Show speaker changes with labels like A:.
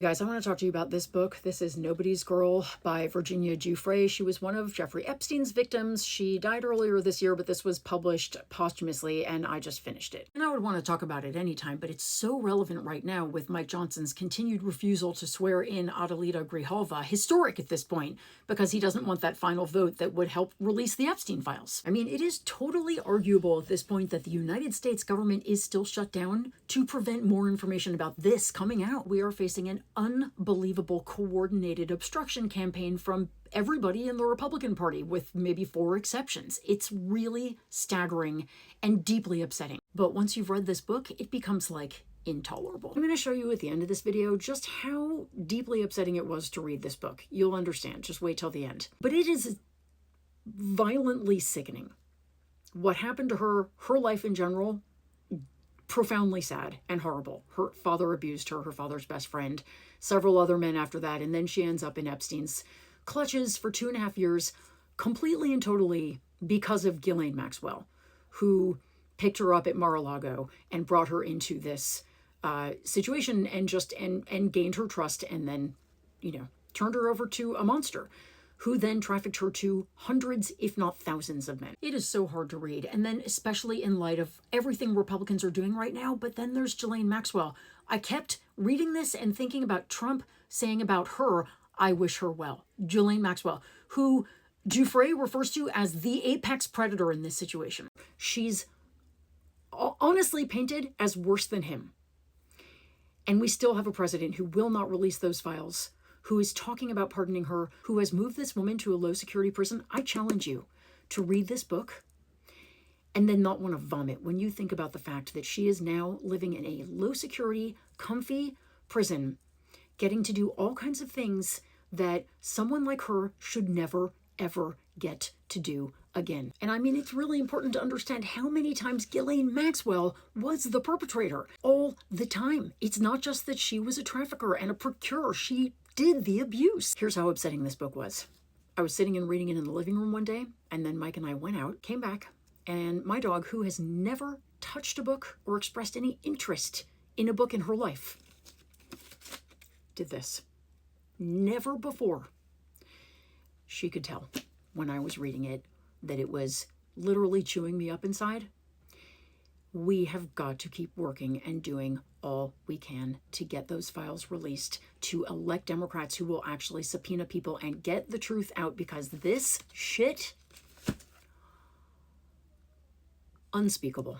A: Guys, I want to talk to you about this book. This is Nobody's Girl by Virginia Giuffre. She was one of Jeffrey Epstein's victims. She died earlier this year, but this was published posthumously, and I just finished it. And I would want to talk about it anytime, but it's so relevant right now with Mike Johnson's continued refusal to swear in Adelita Grijalva, historic at this point, because he doesn't want that final vote that would help release the Epstein Files. I mean, it is totally arguable at this point that the United States government is still shut down to prevent more information about this coming out. We are facing an unbelievable coordinated obstruction campaign from everybody in the Republican Party, with maybe 4 exceptions. It's really staggering and deeply upsetting. But once you've read this book, it becomes like intolerable. I'm going to show you at the end of this video just how deeply upsetting it was to read this book. You'll understand. Just wait till the end. But it is violently sickening. What happened to her life in general, profoundly sad and horrible. Her father abused her, her father's best friend, several other men after that, and then she ends up in Epstein's clutches for 2.5 years, completely and totally because of Ghislaine Maxwell, who picked her up at Mar-a-Lago and brought her into this situation and gained her trust, and then, turned her over to a monster who then trafficked her to hundreds, if not thousands of men. It is so hard to read, and then especially in light of everything Republicans are doing right now, but then there's Ghislaine Maxwell. I kept reading this and thinking about Trump saying about her, "I wish her well." Ghislaine Maxwell, who Giuffre refers to as the apex predator in this situation. She's honestly painted as worse than him. And we still have a president who will not release those files, who is talking about pardoning her, who has moved this woman to a low-security prison. I challenge you to read this book and then not want to vomit when you think about the fact that she is now living in a low-security, comfy prison, getting to do all kinds of things that someone like her should never, ever get to do again. And I mean, it's really important to understand how many times Ghislaine Maxwell was the perpetrator. All the time. It's not just that she was a trafficker and a procurer. She did the abuse. Here's how upsetting this book was. I was sitting and reading it in the living room one day, and then Mike and I went out, came back, and my dog, who has never touched a book or expressed any interest in a book in her life, did this. Never before. She could tell when I was reading it that it was literally chewing me up inside. We have got to keep working and doing all we can to get those files released, to elect Democrats who will actually subpoena people and get the truth out, because this shit, unspeakable.